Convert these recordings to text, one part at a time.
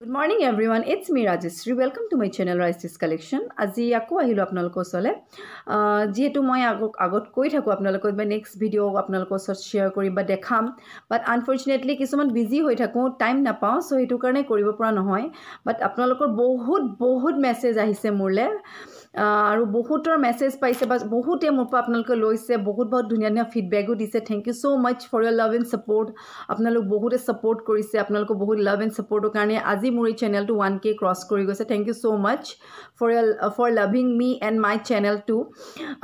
Good morning everyone, it's me Rajeshri. Welcome to my channel Rajeshri's Collection. আজি আকৌ আহিলো আপোনালোকৰ ওচৰলে যেহেতু মই আগত কৈ থাকো আপোনালোকৰ বা নেক্সট ভিডিও আপোনালোকৰ ওচৰত শেয়াৰ কৰিম বা দেখাম বাট আনফৰচুনেটলি কিছুমান বিজি হৈ থাকো টাইম নাপাও সো হেতু কাৰণে কৰিব পৰা নহয় বাট আপোনালোকৰ বহুত মেছেজ আহিছে মোৰলে আৰু বহুতৰ মেছেজ পাইছে বা বহুতে মোৰ পৰা আপোনালোকে লৈছে বহুত ধুনীয়া ফিডবেকো দিছে thank you so much for your love and support আপোনালোক বহুতে সাপোৰ্ট কৰিছে আপোনালোক বহুত লাভ এণ্ড সাপোৰ্টৰ কাৰণে আজি মোৰ এই চেনেলটো 1K ক্ৰছ কৰি গৈছে thank you so much for loving me and my channel too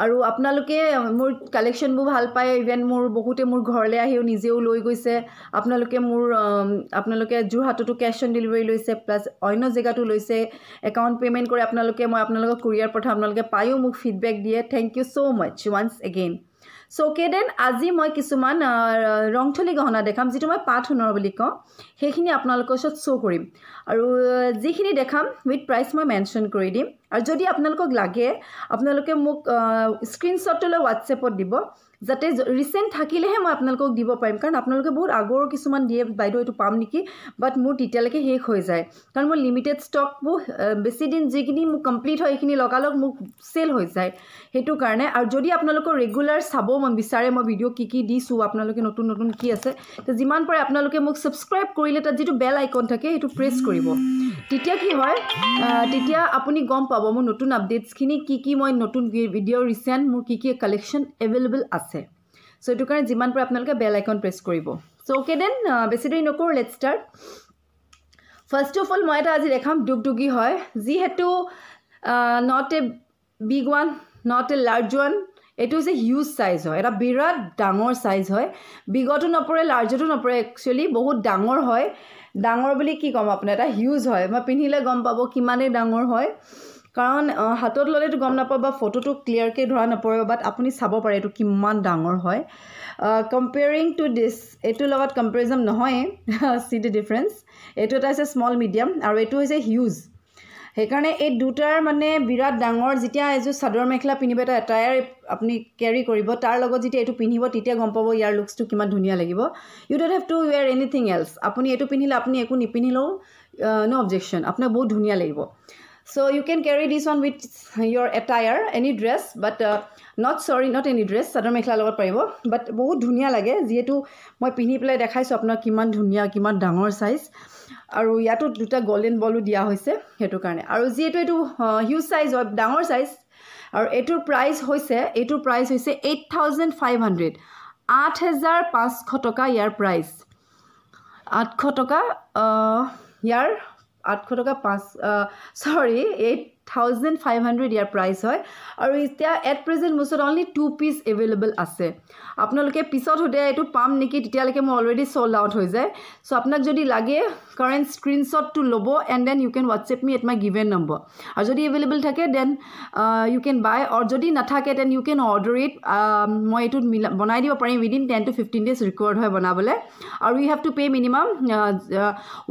আৰু আপোনালোকে মোৰ কালেকশ্যনবোৰ ভাল পায় ইভেন মোৰ বহুতে মোৰ ঘৰলৈ আহিও নিজেও লৈ গৈছে আপোনালোকে যোৰহাটতো কেশ অন ডেলিভাৰী লৈছে প্লাস অন্য জেগাটো লৈছে একাউণ্ট পেমেন্ট কৰি আপোনালোকে মই আপোনালোকক কুৰিয়াৰ পঠা আপোনালোকে পায়ো মোক ফিডবেক দিয়ে thank you so much once again so okay then আজি মই কিছুমান ৰংথলী গহনা দেখাম যেটো মই পাঠ সোণৰ বুলি কওঁ সেইখিনি আপোনালোকৰ ওচৰত শো কৰিম আৰু যিখিনি দেখাম উইথ প্ৰাইস মই মেনশন কৰি দিম আৰু যদি আপোনালোকক লাগে আপোনালোকে মোক স্ক্ৰিনশ্বটলৈ WhatsAppত দিব যাতে ৰিসেন্ট থাকিলেহে মই আপোনালোকক দিব পাৰিম কাৰণ আপোনালোকে বহুত আগৰ কিছুমান দিয়ে বাইদেউ এটো পাম নেকি বাট মোৰ টিটেলকে শেষ হৈ যায় কাৰণ মোৰ লিমিটেড ষ্টক বেছি দিন যিখিনি মোক কমপ্লিট হয় এইখিনি লগালগ মোক সেল হৈ যায় হেতু কাৰণে আৰু যদি আপোনালোকৰ ৰেগুলাৰ চাব মন বিচাৰে মই ভিডিও কি দিছো আপোনালোকে নতুন কি আছে তো যিমান পাৰে আপোনালোকে মোক সাবস্ক্ৰাইব কৰিলে তাত যেটো বেল আইকন থাকে এটো প্ৰেছ কৰিব তেতিয়া কি হয় তেতিয়া আপুনি গম পাব মোৰ নতুন আপডেটস খিনি কি মই নতুন ভিডিও ৰিসেন্ট মোৰ কি কালেকশন अवेलेबल আছে সো এটো কাৰণে যিমান পাৰে আপোনালোকে বেল আইকন প্ৰেছ কৰিব সো ওকে দেন বেছি দেৰি নকৰো let's start first of all মই এটা আজি দেখাম ডুগডুগি হয় যি হেতু not a big one not a large one এটো যে হিউজ সাইজ হয় এটা বিৰাট ডাঙৰ সাইজ হয় বিগটো নপৰে লাৰ্জটো নপৰে একচুয়ালি বহুত ডাঙৰ হয় ডাঙৰ বুলি কি কম আপোনাৰ এটা হিউজ হয় মই পিন্ধিলে গম পাব কিমানে ডাঙৰ হয় কাৰণ হাতত ললেটো গম নাপাব বা ফটোটো ক্লিয়াৰকে ধৰা নপৰে বাট আপুনি চাব পাৰে এটো কিমান ডাঙৰ হয় কম্পেয়াৰিং টু দিস এটো লগত কম্পেৰিজন নহয় সি দি ডিফাৰেন্স এটো এটা আছে স্মল মিডিয়াম আৰু এটো হৈছে হিউজ সেইকাৰণে এই দুটাৰ মানে বিৰাট ডাঙৰ যেতিয়া এজো সাদৰ মেখলা পিনিব এটা এটায়াৰ আপুনি ক্যাৰি কৰিব তাৰ লগত যেতিয়া এটো পিনিব তেতিয়া গম পাব ইয়াৰ লুকসটো কিমান ধুনিয়া লাগিব you don't have to wear anything else আপুনি এটো পিনিলে আপুনি একো নিপিনিলেও নো অবজেকশন আপোনাৰ বহুত ধুনিয়া লাগিব so you can carry this one with your attire any dress but not any dress sador mekhla logot paribo but bahut dhunia lage jehetu moi pini pelai dekhaisu apnar kiman dhunia kiman dangor size aru yato duta golden ballu dia hoise hetu karone aru jehetu etu huge size or dangor size aru etur price hoise 8500 8500 toka yar price 800 toka yar 800 টকা 8500 ইয়াৰ price হয় আৰু এতিয়া at present মোছত only 2 piece available আছে আপোনালোকে পিছত হতে এটো পাম নেকি তেতিয়ালৈকে মই অলৰেডি সোল্ড আউট হৈ যায় সো আপোনাক যদি লাগে কারেন্ট স্ক্রিনশট টু লব and then you can WhatsApp me at my given number আৰু যদি अवेलेबल থাকে then you can buy or যদি নাথাকে then you can order it মই এটো বনাই দিব পাৰিম উইদিন 10 to 15 days ৰিকোয়াৰ্ড হয় বনাবলে আৰু you have to pay minimum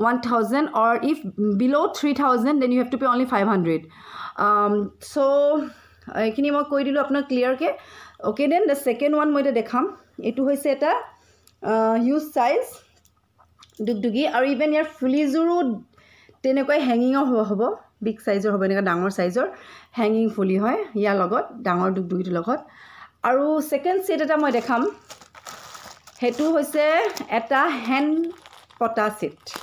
1000 or if below 3000 then you have to pay only 500 so ekini moi koi dilu apna clear ke okay then the second one moi dekham etu hoise eta huge size dugdugi aru even yar fulizuru tenekoi hanging hobo big size hobo eneka dangor size or hanging fully hoy ya logot dangor dugdugi to logot aru second set eta moi dekham hetu hoise eta hand pota set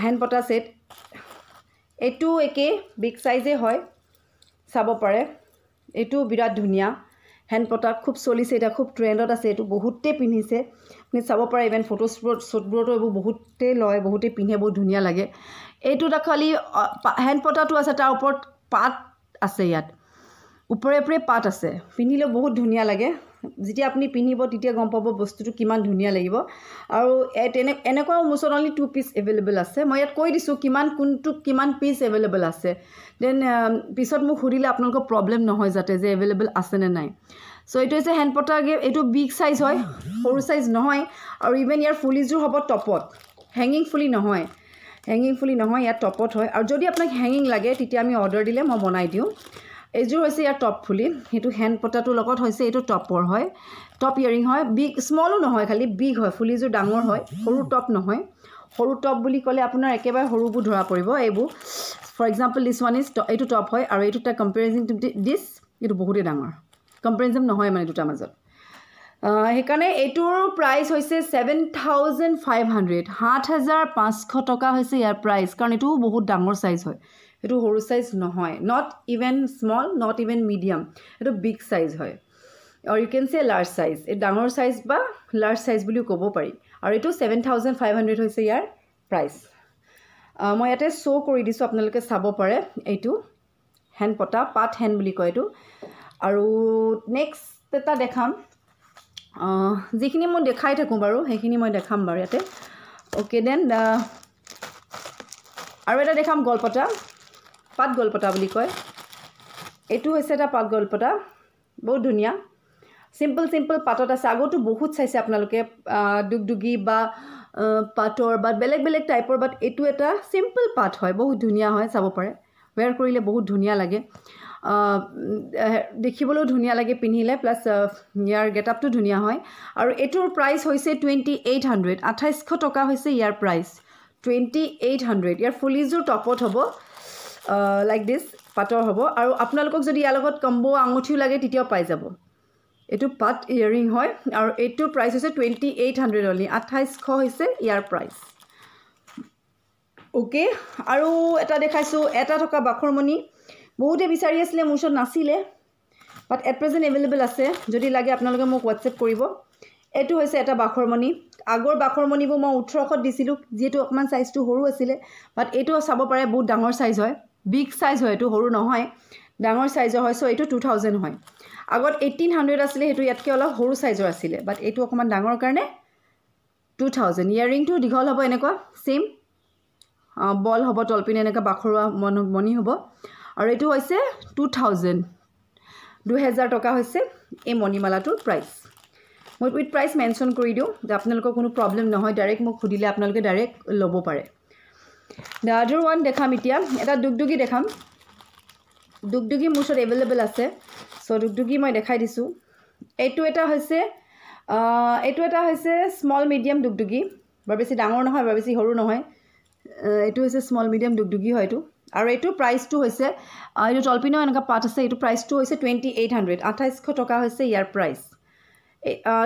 hand pota set এটু একে big সাইজে হয় চাব পাৰে এটু বিৰাট ধুনিয়া hand পটা খুব চলিছে এটা খুব ট্ৰেন্ডত আছে এটু বহুতে পিনিছে আপুনি চাব পাৰে ইভেন ফটো শ্বুটবোৰটো এবোৰ বহুতে লয় বহুতে পিনে বহুত ধুনিয়া লাগে এটুটা খালি হ্যান্ড পটাটো আছে তাৰ ওপৰত পাত আছে ইয়াত উপৰে পাত আছে পিনিলে বহুত ধুনিয়া লাগে যেতিয়া আপুনি পিনিব তেতিয়া গম পাব বস্তুটো কিমান ধুনিয়া লাগিব আৰু এনেকুৱা মোছত অনলি 2 পিস अवेलेबल আছে মই ইয়াত কৈ দিছো কিমান পিস अवेलेबल আছে দেন পিছত মোক খুৰিলে আপোনালোকৰ প্ৰবলেম নহয় যাতে যে अवेलेबल আছে নে নাই সো এটো হৈছে হ্যান্ড পটা এটো বিগ সাইজ হয় সৰু সাইজ নহয় আৰু ইভেন ইয়াৰ ফুলিজু হ'ব টপত হ্যাঙ্গিং ফুলি নহয় ইয়াত টপত হয় আৰু যদি আপোনাক হ্যাঙ্গিং লাগে তেতিয়া আমি অৰ্ডাৰ দিলে মই বনাই দিও এজুৰ হৈছে ইয়াৰ টপ ফুলি হেতু হ্যান্ড পটাটো লগত হৈছে এটো টপৰ হয় টপ ইয়াৰিং হয় বিগ স্মলও নহয় খালি বিগ হয় ফুলিজু ডাঙৰ হয় সৰু টপ নহয় সৰু টপ বুলি ক'লে আপোনাৰ একেবাৰে সৰুবোৰ ধৰা পৰিব এইবোৰ for example this one is এইটো টপ হয় আৰু এইটো তাৰ কম্পেৰিজন টু দিছ এইটো বহুতেই ডাঙৰ কম্পেৰিজন নহয় মানে দুটাৰ মাজত সেইকাৰণে এইটোৰ প্ৰাইচ হৈছে 7,500 7,500 টকা হৈছে ইয়াৰ প্ৰাইচ কাৰণ এইটো বহুত ডাঙৰ সাইজ হয় এইটো সৰু সাইজ নহয় not even small not even medium এইটো বিগ সাইজ হয় or you can say large size a ডাঙৰ সাইজ বা লাৰ্জ সাইজ বুলিও ক'ব পাৰি আৰু এটো 7,500 হৈছে ইয়াৰ প্ৰাইস মই ইয়াতে শো কৰি দিছো আপোনালোকে চাব পাৰে এইটো হ্যান্ড পটা পাট হ্যান্ড বুলি কয় এটো আৰু নেক্সট এটা দেখাম যিখিনি মই দেখাই থাকো বাৰু সেইখিনি মই দেখাম বাৰু ইয়াতে ওকে দেন আৰু এটা দেখাম গলপটা পাট গলপটা বুলি কয় এটো হৈছে এটা পাট গলপটা বহুত ধুনিয়া simple পাটত আছে আগতো বহুত চাইছে আপোনালোকে দুগদুগি বা পাটৰ বা বেলেগ টাইপৰ বাট এটো এটা সিম্পল পাট হয় বহুত ধুনিয়া হয় চাব পাৰে ওয়্যাৰ কৰিলে বহুত ধুনিয়া লাগে দেখিবলৈ ধুনিয়া লাগে পিন্ধিলে প্লাস ইয়াৰ গেটআপটো ধুনিয়া হয় আৰু এটোৰ প্ৰাইস হৈছে 2,800 2800 টকা হৈছে ইয়াৰ প্ৰাইস 2,800 ইয়াৰ ফুলিজৰ টপত হ'ব লাইক দিস পাটৰ হ'ব আৰু আপোনালোকক যদি ইয়াৰ লগত কম্বো আঙুঠিও লাগে তেতিয়াও পাই যাব এটো পাট ইয়াৰিং হয় আৰু এটো প্ৰাইস হৈছে 2,800 অনলি 2800 হৈছে ইয়াৰ প্ৰাইস ওকে আৰু এটা দেখাইছো এটা টকা বাখৰমণি বহুতে বিচাৰি আছিল মোৰ ওচৰত নাছিলে বাট এট প্ৰেজেন্ট अवेलेबल আছে যদি লাগে আপোনালোকে মোক WhatsApp কৰিব এটো হৈছে এটা বাখৰমণি আগৰ বাখৰমণিবোৰ মই 1800 দিছিলো যেটো অকমান সাইজটো সৰু আছিল বাট এটো চাব পাৰে বহুত ডাঙৰ সাইজ হয় বিগ সাইজ হয় এটো সৰু নহয় ডাঙৰ সাইজৰ হয় সো এটো 2000 হয় আগত 1800 আছিল হেতু ইয়াতকে অলপ সৰু সাইজৰ আছিল বাট এটো অকমান ডাঙৰ কাৰণে 2000 ইয়াৰিং টু দিঘল হ'ব এনেকুৱা সেম বল হ'ব তলপিনে এনেকা বাখৰুৱা মনি হ'ব আৰু এটো হৈছে 2000 টকা হৈছে এই মনিমালাটোৰ প্ৰাইস মই উইথ প্ৰাইস মেনশন কৰি দিও যে আপোনালোকৰ কোনো প্ৰবলেম নহয় ডাইৰেক্ট মোক খুদিলে আপোনালোকে ডাইৰেক্ট ল'ব পাৰে the other one দেখাম এতিয়া এটা দুগদুগি দেখাম দুগদুগি মোৰ ওচৰত अवेलेबल আছে সো দুগদুগি মই দেখাই দিছো এটো এটা হৈছে স্মল মিডিয়াম দুগদুগি বৰ বেছি ডাঙৰ নহয় বৰ বেছি সৰু নহয় এটো হৈছে স্মল মিডিয়াম দুগদুগি হয় এটো আৰু এটো প্ৰাইসটো হৈছে এটো তলপিনো এনেকা পাট আছে এটো প্ৰাইসটো হৈছে 2,800 2800 টকা হৈছে ইয়াৰ প্ৰাইস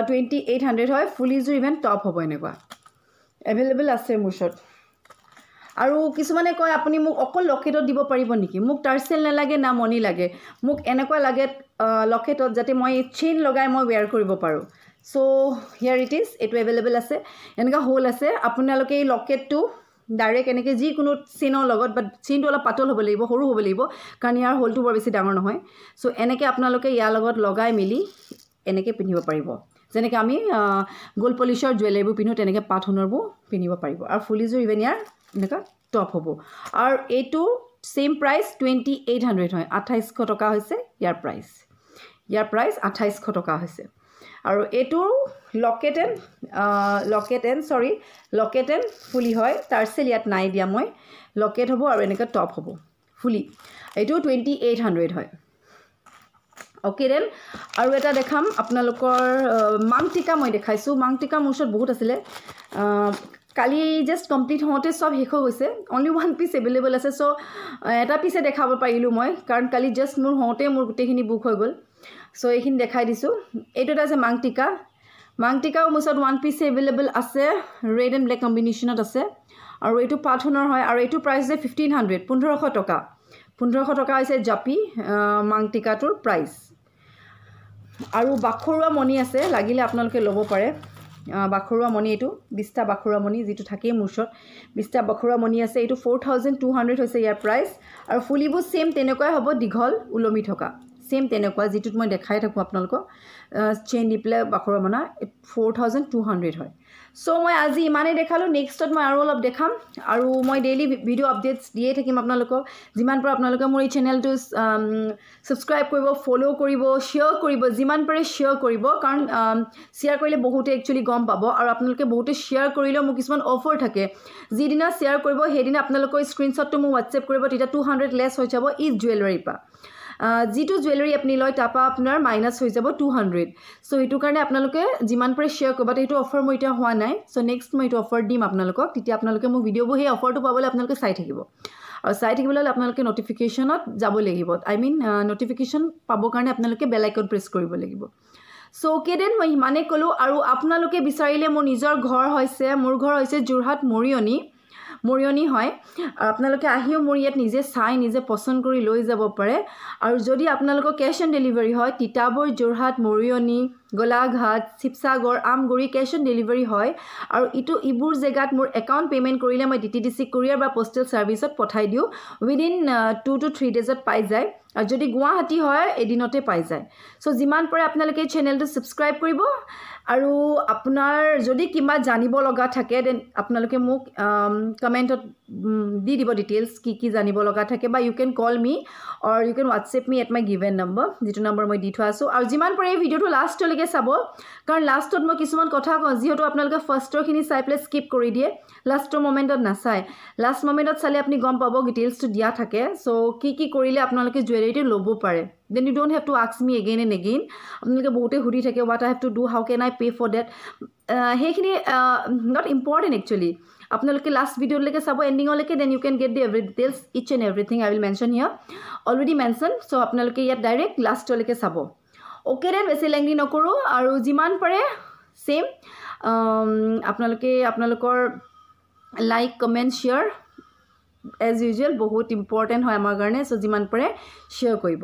2,800 হয় ফুলিজৰ ইভেন টপ হ'ব এনেকুৱা अवेलेबल আছে মোৰ ওচৰত আৰু কিছুমানে কয় আপুনি মোক অকল লকেটত দিব পাৰিব নেকি মোক টাৰ্সেল নালাগে না মনি লাগে মোক এনেকুৱা লাগে লকেটত যাতে মই চেইন লগাই মই ওয়্যাৰ কৰিব পাৰো সো হিয়াৰ ইট ইজ এটো अवेलेबल আছে এনেকা হোল আছে আপোনালোকে এই লকেটটো ডাইৰেক্ট এনেকে যি কোনো চেইনৰ লগত বা চেইনটো অলপ পাতল হ'ব লাগিব সৰু হ'ব লাগিব কাৰণ ইয়াৰ হোলটো বৰ বেছি ডাঙৰ নহয় সো এনেকে আপোনালোকে ইয়াৰ লগত লগাই মিলি এনেকে পিন্ধিব পাৰিব যেনেকৈ আমি গোল্ড পলিশৰ জুৱেলাৰীবোৰ পিনো তেনেকৈ পাথনৰবোৰ পিনিব পাৰিব আৰু ফুলিজৰ ইভেন ইয়াৰ এনেকা টপ হ'ব আৰু এটো সেম প্ৰাইস 2,800 হয় 2800 টকা হৈছে ইয়াৰ প্ৰাইস 2800 টকা হৈছে আৰু এটো লকেট এণ্ড ফুলি হয় টাৰ্সেল ইয়াত নাই দিয়া মই লকেট হ'ব আৰু এনেকা টপ হ'ব ফুলি এটো 2,800 হয় ওকে দেন আৰু এটা দেখাম আপোনালোকৰ মাংটিকা মই দেখাইছো মাংটিকা মোৰ ওচৰত বহুত আছিল কালি জাস্ট কমপ্লিট হওঁতে সব শেষ হৈ গৈছে অনলি ওয়ান পিস अवेलेबल আছে সো এটা পিছে দেখাব পাৰিলো মই কাৰণ কালি জাস্ট মোৰ হওঁতে মোৰ গুটেখিনি বুক হৈ গল সো এইখিনি দেখাই দিছো এইটো আছে মাংটিকা মোৰ ওচৰত ওয়ান পিস अवेलेबल আছে ৰেড এণ্ড ব্ল্যাক কম্বিনেশনত আছে আৰু এইটো পাথনৰ হয় আৰু এইটো প্ৰাইস আছে 1500 টকা 1500 টকা হৈছে জাপি মাংটিকাটোৰ প্ৰাইস আৰু বাখৰুৱা মনি আছে লাগিলে আপোনালোকে ল'ব পাৰে বাখৰুৱা মনি এটো 20টা বাখৰুৱা মনি যেটো থাকে মুছত 20টা বাখৰুৱা মনি আছে এটো 4,200 হৈছে ইয়াৰ প্ৰাইস আৰু ফুলিবো সেম তেনেকৈ হ'ব দিঘল উলমি থকা সেম তেনেকুৱা যেটোত মই দেখাই থাকো আপোনালোকক চেইন ডিপ্লে বাখৰুৱা মনা 4,200 হয় সো মই আজি ইমানে দেখালো নেক্সটত মই আৰু অলপ দেখাম আৰু মই ডেইলি ভিডিও আপডেটস দিয়ে থাকিম আপোনালোকক যিমান পাৰ আপোনালোকে মোৰ এই চেনেলটো সাবস্ক্ৰাইব কৰিব ফলো কৰিব শেয়াৰ কৰিব যিমান পাৰে শেয়াৰ কৰিব কাৰণ শেয়াৰ কৰিলে বহুতে একচুয়ালি গম পাব আৰু আপোনালোকে বহুতে শেয়াৰ কৰিলে মোক কিছুমান অফাৰ থাকে যিদিনা শেয়াৰ কৰিব সেইদিনা আপোনালোকৰ স্ক্ৰিনশ্বটটো মোক WhatsApp কৰিব তেতিয়া 200 লেছ হৈ যাব ই জুৱেলাৰী পা যিটো জুৱেলাৰী আপুনি লয় তাৰপৰা আপোনাৰ মাইনাছ হৈ যাব 200 চ' এইটো কাৰণে আপোনালোকে যিমান পাৰে শ্বেয়াৰ কৰিব এইটো অফাৰ মই এতিয়া হোৱা নাই চ' নেক্সট মই এইটো অফাৰ দিম আপোনালোকক তেতিয়া আপোনালোকে মোৰ ভিডিঅ'বোৰ সেই অফাৰটো পাবলৈ আপোনালোকে চাই থাকিব আৰু চাই থাকিবলৈ হ'লে আপোনালোকে নটিফিকেশ্যনত যাব লাগিব নটিফিকেশ্যন পাবৰ কাৰণে আপোনালোকে বেল আইকন প্ৰেছ কৰিব লাগিব চ' অ'কে দেন মই ইমানেই ক'লোঁ আৰু আপোনালোকে বিচাৰিলে মোৰ নিজৰ ঘৰ হৈছে যোৰহাট মৰিয়নি হয় আপোনালোকে আহিও মোৰ ইয়াত নিজে চাই নিজে পচন্দ কৰি লৈ যাব পাৰে আৰু যদি আপোনালোকৰ কেছ অন ডেলিভাৰী হয় Titabor Jorhat Mariani Golaghat Sivasagar Amguri cash on delivery হয় আৰু ইবোৰ জেগাত মোৰ একাউণ্ট পে'মেণ্ট কৰিলে মই DTDC কুৰিয়াৰ বা পোষ্টেল ছাৰ্ভিচত পঠাই দিওঁ উইদিন 2 to 3 ডেজত পাই যায় আৰু যদি গুৱাহাটী হয় এদিনতে পাই যায় চ' যিমান পাৰে আপোনালোকে চেনেলটো ছাবস্ক্ৰাইব কৰিব আৰু আপোনাৰ যদি কিবা জানিব লগা থাকে দেন আপোনালোকে মোক কমেণ্টত দি দিব ডিটেইলছ কি জানিব লগা থাকে বা you can call me or you can WhatsApp me at my given number যিটো নম্বৰ মই দি থোৱা আছোঁ আৰু যিমান পাৰে এই ভিডিঅ'টো লাষ্টলৈকে চাব কাৰণ লাষ্টত মই কিছুমান কথা কওঁ যিহেতু আপোনালোকে ফাৰ্ষ্টৰখিনি চাই পেলাই স্কিপ কৰি দিয়ে লাষ্টৰ মমেণ্টত নাচায় লাষ্ট মমেণ্টত চালে আপুনি গম পাব ডিটেইলছটো দিয়া থাকে চ' কি কৰিলে আপোনালোকে জুৱেলাৰীটো ল'ব পাৰে then you don't have to ask me again and again আপোনালোকে বহুতে সুধি থাকে what I have to do how can I pay for that সেইখিনি not important actually আপোনালোকে লাষ্ট ভিডিঅ'লৈকে চাব এণ্ডিঙলৈকে then you can get the every details each and everything I will mention here already mentioned so আপোনালোকে ইয়াত direct লাষ্টলৈকে চাব okay then বেছি lengthy নকৰোঁ আৰু যিমান পাৰে সেম আপোনালোকে আপোনালোকৰ like comment share as usual বহুত ইম্পৰ্টেণ্ট হয় আমাৰ কাৰণে চ' যিমান পাৰে শ্বেয়াৰ কৰিব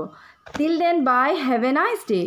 till then bye have a nice day